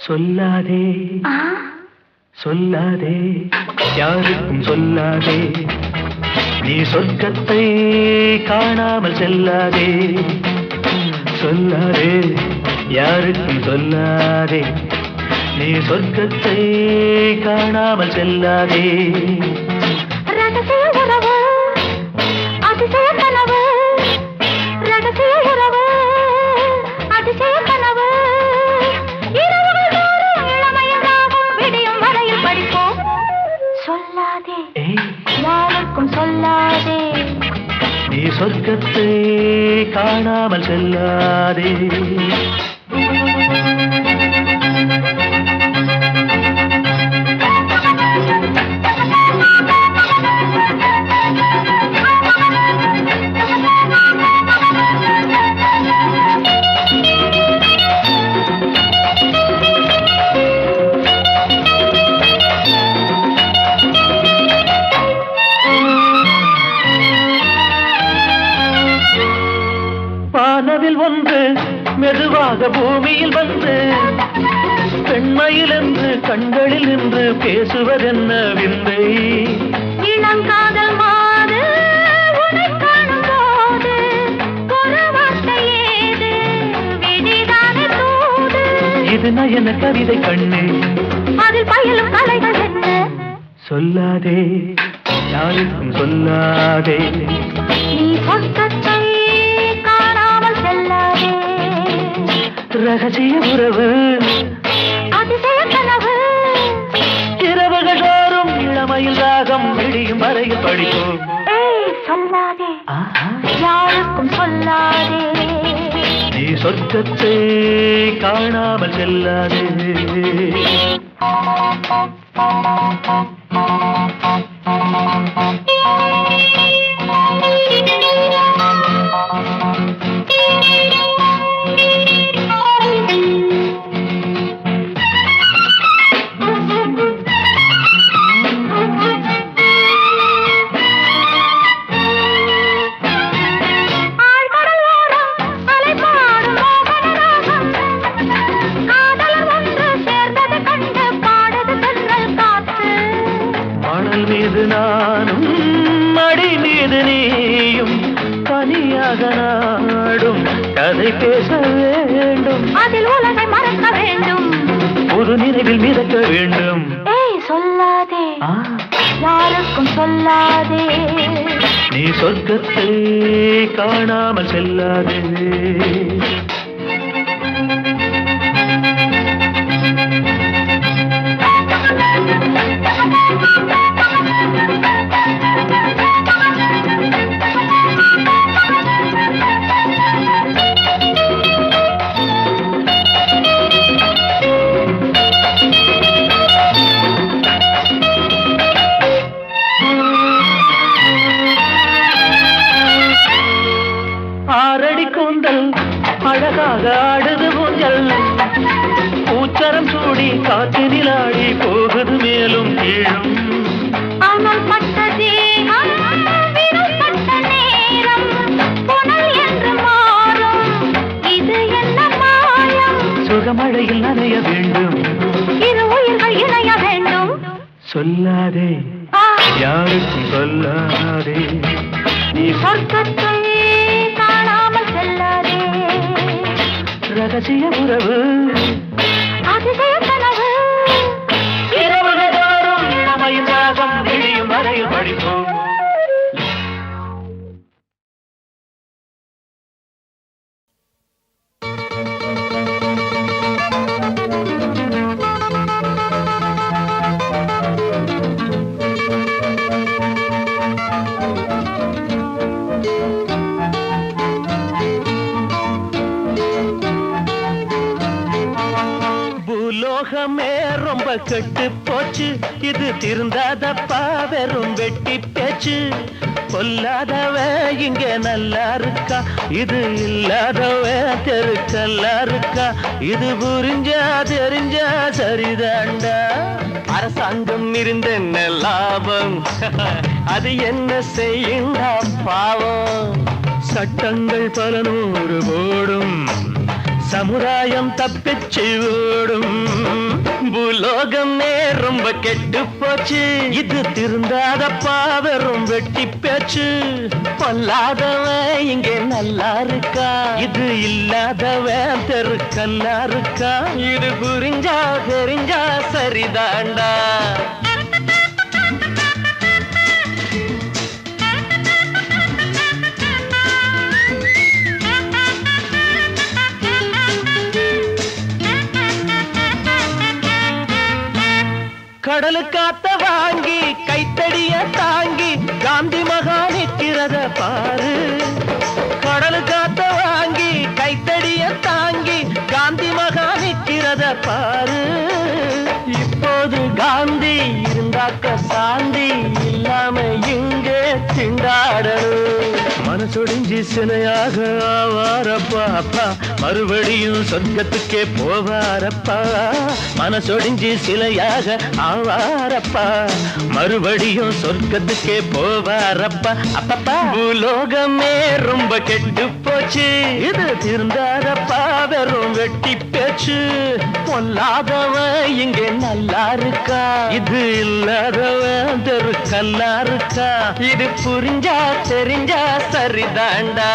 சொல்லாதே சொல்லாதே யாருக்கும் சொல்லாதே நீ சொர்க்கத்தை காணாமல் செல்லாதே சொல்லாதே யாருக்கும் சொல்லாதே நீ சொர்க்கத்தை காணாமல் செல்லாதே சொல்லாதே நீ சொர்க்கத்தை காணாமல் செல்லாதே வானவில் ஒன்று மெதுவாக பூமியில் வந்து பெண்மையில் என்று கண்களில் நின்று பேசுவதென்ன விந்தை இளங்காதல் மாறு உன்னை காணும் போது ஒரு வார்த்தை ஏது விதிதானே தூது இது நயன கவிதை கண்ணே அதில் பயிலும் கலைகள் என்ன சொல்லாதே யாருக்கும் சொல்லாதே நீ சொர்க்கத்தை ரகசிய உறவு அதிசய கனவு இரவுகள் தோறும் இளமையில் ராகம் விடியும் வரையில் படிக்கும் சொல்லாதே யாருக்கும் சொல்லாதே நீ சொர்க்கத்தை காணாமல் செல்லாதே நானும் மடி மீது நீயும் பனியாக நாடும் கதை பேச வேண்டும் அதில் உலகை மறக்க வேண்டும் ஒரு நினைவில் மிதக்க வேண்டும் சொல்லாதே யாருக்கும் சொல்லாதே நீ சொர்க்கத்தை காணாமல் செல்லாதே ஆரடி கூந்தல் அழகாக ஆடுது ஊஞ்சல் பூச்சரம் சூடி காற்றினில் ஆடி போகுது மேலும் கீழும் ஆனால் பட்ட தேகம் விருப்பட்ட நேரம் புனல் என்று மாறும் இது என்ன மாயம் சுகமழையில் நனைய வேண்டும் இரு உயிர்கள் இணைய வேண்டும் சொல்லாதே யாருக்கும் சொல்லாதே நீ சொர்க்கத்தை காணாமல் செல்லாதே ரகசிய உறவு அதிசய கனவு இரவுகள் தோறும் இளமையின் ராகம் விடியும் வரையில் படிப்போம் பூலோகமே ரொம்ப கெட்டு போச்சு இது திருந்தாதப்பா வெறும் வெட்டி பேச்சு பொல்லாதவ இங்க நல்லா இருக்கா இது இல்லாதவ தெருக்கல்லா இருக்கா இது புரிஞ்சா தெரிஞ்சா சரிதாண்டா அரசாங்கம் இருந்த லாபம் அது என்ன செய்யுண்டா பாவம் சட்டங்கள் பல நூறு போடும் சமுதாயம் தப்பிச்சு ஓடும் பூலோகமே ரொம்ப கெட்டு போச்சு இது திருந்தாதப்பா வெறும் வெட்டி பேச்சு பொல்லாதவன் இங்கே நல்லா இருக்கா இது இல்லாதவன் தெருக்கல்லா இருக்கா இது புரிஞ்சா தெரிஞ்சா சரிதாண்டா கடலு காத்த வாங்கி கைத்தடிய தாங்கி காந்தி மகா நிற்கிறத பாரு கடலு காத்த வாங்கி கைத்தடிய தாங்கி காந்தி மகா நிற்கிறத பாரு இப்போது காந்தி இருந்தாக்க சாந்தி இல்லாம இங்கே திண்டாடணும் மனசொடிஞ்சி சிலையாக ஆவாரப்பா அப்பா மறுபடியும் சொர்க்கத்துக்கே போவாரப்பா மனசொடிஞ்சி சிலையாக ஆவாரப்பா மறுபடியும் சொர்க்கத்துக்கே போவாரப்பா அப்பப்பா பூலோகமே ரொம்ப கெட்டு போச்சு இது திருந்தாரப்பா வெறும் வெட்டி பேச்சு பொல்லாதவன் இங்கே நல்லா இருக்கா இது இல்லாதவன் தெருக்கல்லா இருக்கா இது புரிஞ்சா தெரிஞ்சா சரிதாண்டா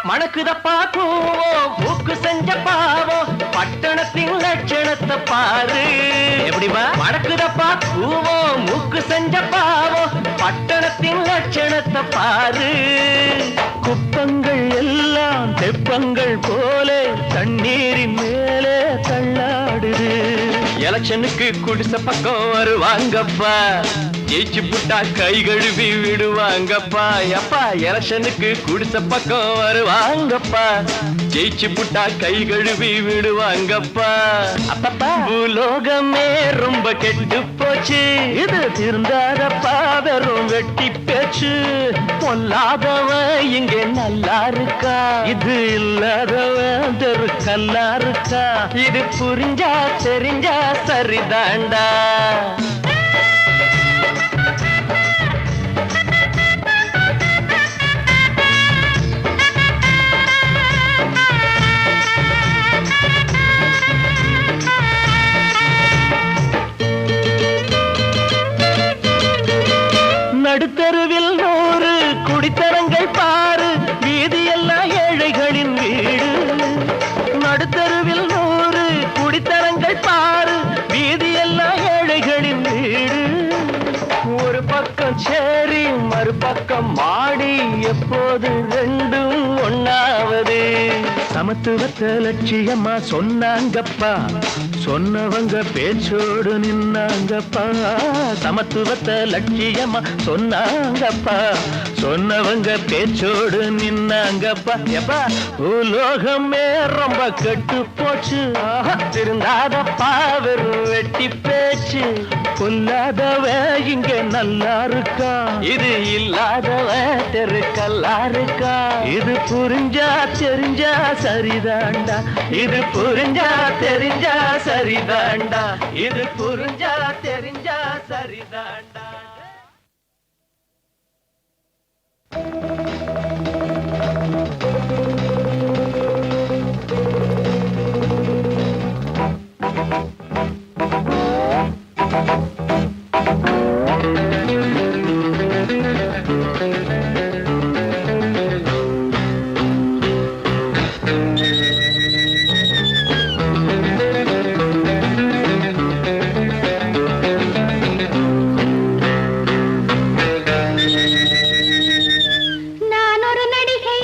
மணக்குதப்பா கூவோம் மூக்கு செஞ்ச பாவம் பட்டணத்தின் லட்சணத்தை பாரு எப்படிவா மணக்குதப்பா கூவோம் மூக்கு செஞ்ச பாவம் பட்டணத்தின் லட்சணத்தை பாரு குப்பங்கள் எல்லாம் தெப்பங்கள் போல தண்ணீரின் மேலே தள்ளாடுது எலெக்ஷனுக்கு குடிச பக்கம் வருவாங்கப்பா ஜெயிச்சு புட்டா கை கழுவி விடுவாங்கப்பா எப்பா எலெக்ஷனுக்கு குடிச பக்கம் வருவாங்கப்பா ஜெயிச்சு புட்டா கை கழுவி விடுவாங்கப்பா அப்பப்பா பூலோகமே ரொம்ப கெட்டு போச்சு இது திருந்தாதப்பா வெறும் வெட்டி பேச்சு பொல்லாதவன் இங்கே நல்லா இருக்கா இது இல்லாதவன் தெருக்கல்லா இருக்கா இது புரிஞ்சா தெரிஞ்சா சரிதாண்டா நடுத்தருவில் 100 குடித்தரங்கள் பாரு வீதியெல்லாம் ஏழைகளின் வீடு நடுத்தருவில் 100 குடித்தரங்கள் பாரு வீதியெல்லாம் ஏழைகளின் வீடு ஒரு பக்கம் சேரி மறுபக்கம் மாடி எப்போது ரெண்டும் ஒண்ணாவது சமத்துவத்தை லட்சியமா சொன்னாங்கப்பா சொன்னவங்க பேச்சோடு நின்னாங்கப்பா சமத்துவத்தை லட்சியமா சொன்னாங்கப்பா சொன்னவங்க பேச்சோடு நின்னாங்கப்பா எப்பா உலோகமே ரொம்ப கெட்டு போச்சு திருந்தாதப்பா வெறும் வெட்டி பேச்சு கொல்லாதவ இங்க நல்லா இருக்கா இது இல்லாதவ தெருக்கல்லா இருக்கா இது புரிஞ்சா தெரிஞ்சா சரிதாண்டா இது புரிஞ்சா தெரிஞ்சா சரிதாண்டா இது புரிஞ்சா தெரிஞ்சா சரிதாண்டா நான் ஒரு நடிகை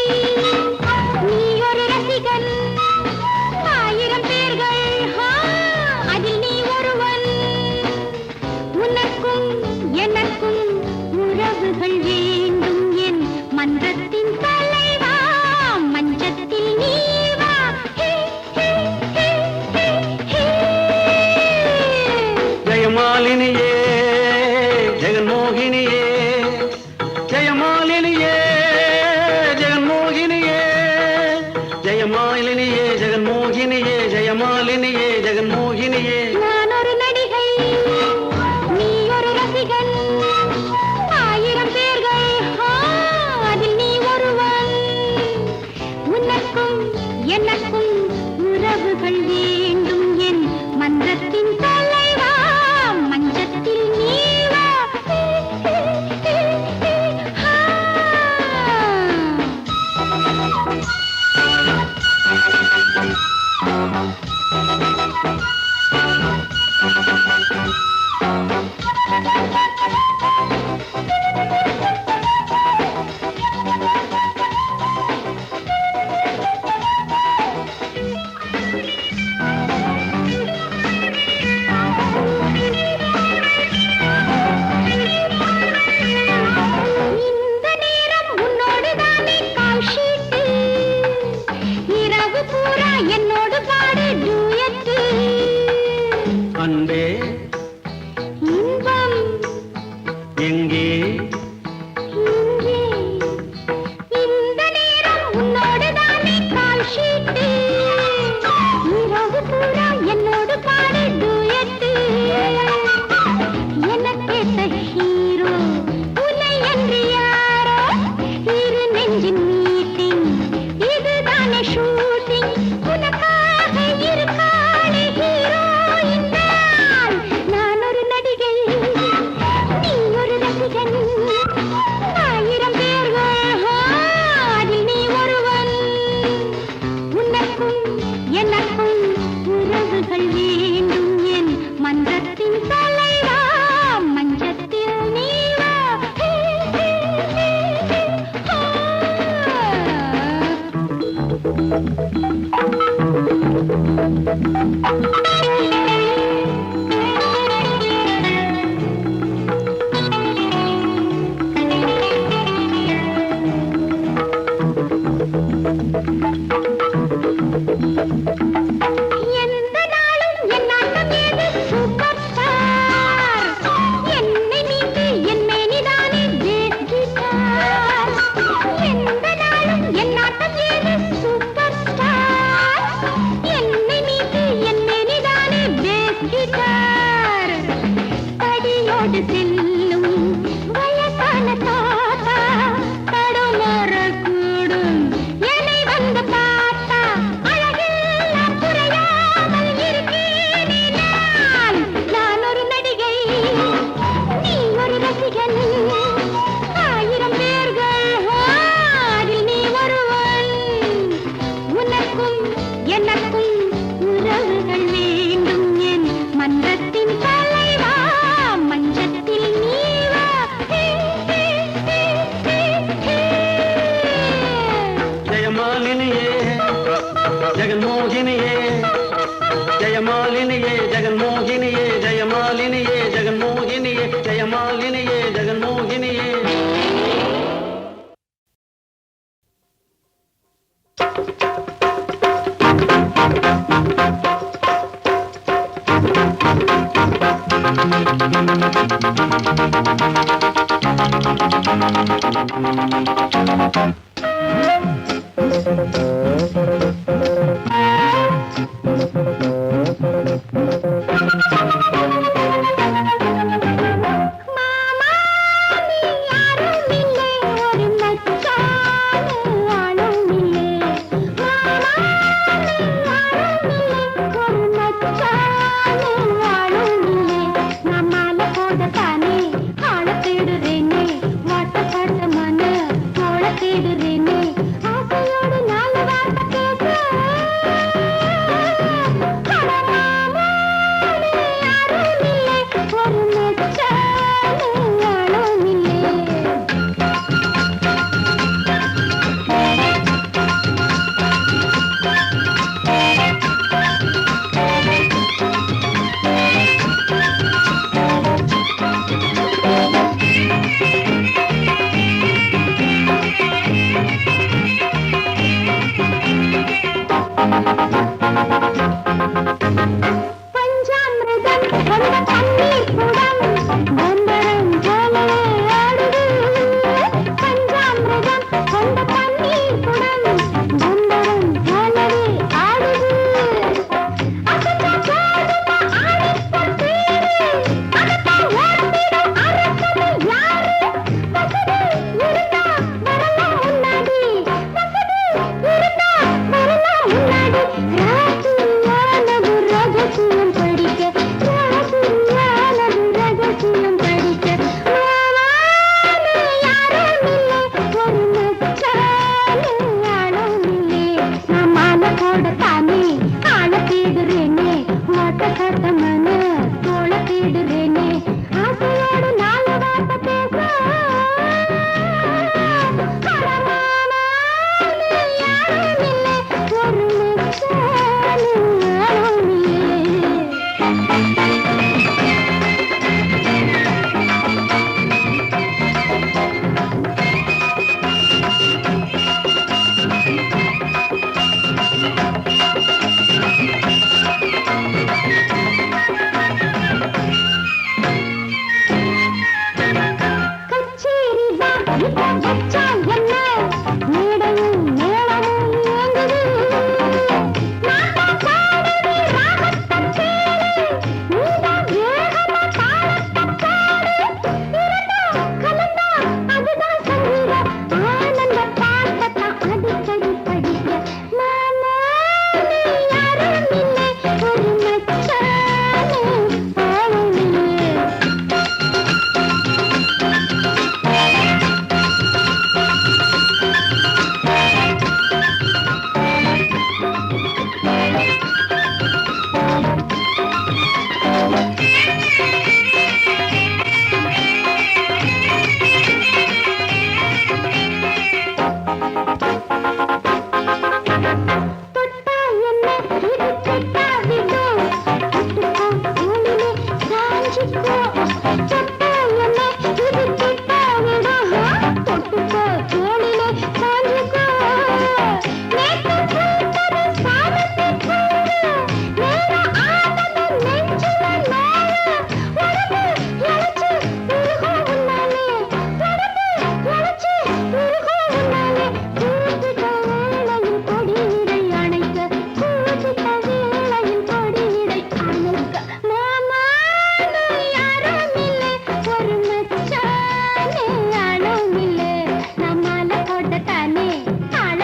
ஜெயமாலினியே ஜெகன்மோகினியே ஜெயமாலினியே ஜெகன்மோகினியே நான் ஒரு நடிகை நீ ஒரு ரசிகன் ஆயிரம் பேர்கள் அதில் நீ ஒருவன் உனக்கும் எனக்கும் உறவுகள் வேண்டும் என் மன்றத்தின் தலைவா மஞ்சத்தில் நீ வா இந்த நேரம் உன்னோடு தானே கால் ஷீட்டு இரவு பூரா என்னோடு பாடு டூயட்டு அன்பே இன்பம் எங்கே இங்கே இந்த நேரம் உன்னோடு தானே கால் ஷீட்டு இரவு பூரா என்னோடு பாடு டூயட்டு எனக்கேத்த ஹீரோ உன்னை என்று யாரோ இரு நெஞ்சின் மீட்டிங் இதுதானே ஷூட்டிங் உனக்காக இருக்காளே ஹீரோயின் நான் ஒரு நடிகை நீ ஒரு ரசிகன் ஆயிரம் பேர்கள் அதில் நீ ஒருவன் உனக்கும் எனக்கும் உறவுகள் வேண்டும் என் மன்றத்தின் தலைவா மஞ்சத்தில் நீ வா எந்த நாளும் என் நாட்டம் ஏது சூப்பர் ஸ்டார் என்னை மீட்டு என் மேனிதானே பேஸ் கிட்டார் எந்த நாளும் என் நாட்டம் ஏது சூப்பர் ஸ்டார் என்னை மீட்டு என் மேனிதானே பேஸ் கிட்டார் படியோடு செல்லும் வயசான தாத்தா தடுமாறக்கூடும் என்னை வந்து பார்த்தா அழகெல்லாம் குறையாமல் இருக்கேனே நான் ஒரு நடிகை நீ ஒரு ரசிகன் ஆயிரம் பேர்கள் அதில் நீ ஒருவன் உனக்கும் எனக்கும் உறவுகள் வேண்டும் என் மன்றத்தின் தலைவா மஞ்சத்தில் நீ வா ஜெயமாலினியே ஜெகன்மோகினியே ஜெயமாலினியே ஜெகன்மோகினியே ஜெயமாலினியே ஜெகன்மோகினியே ஜெயமாலினியே ஜெகன்மோகினியே மாமா நீ யாரும் இல்லை ஒரு மச்சான் ஆளும் இல்லை மாமா நீ யாரும் இல்லை ஒரு மச்சான் ஆளும் இல்லை நான் மாலை போடத்தானே ஆள தேடுறேனே வாட்டப்பட்ட மன தோள தேடுறேனே ஆசையோடு நாலு வார்த்தை பேச அட மாமா நீ யாரும் இல்லை ஒரு மச்சான் ஆளும் இல்லை பஞ்சாமிர்தம் கொண்ட தண்ணீர் குடம் பொந்தரம் போலே ஆடுது பஞ்சாமிர்தம் கொண்ட தண்ணீர் குடம் பொந்தரம் போலே ராசியானது ரகசியம் படிக்க ராசியானது ரகசியம் படிக்க மாமானே யாரும் இல்லை ஒரு மச்சானே ஆளும் இல்லை நான் மாலை போடத்தானே ஆள தேடுறேனே வாட்ட காட்ட மன தோள தேடுறேனே ஆசையோடு நாலு வார்த்தை பேச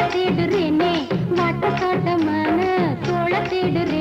தேடுறேனே வாட்ட காட்ட மன தோள தேடுறேன்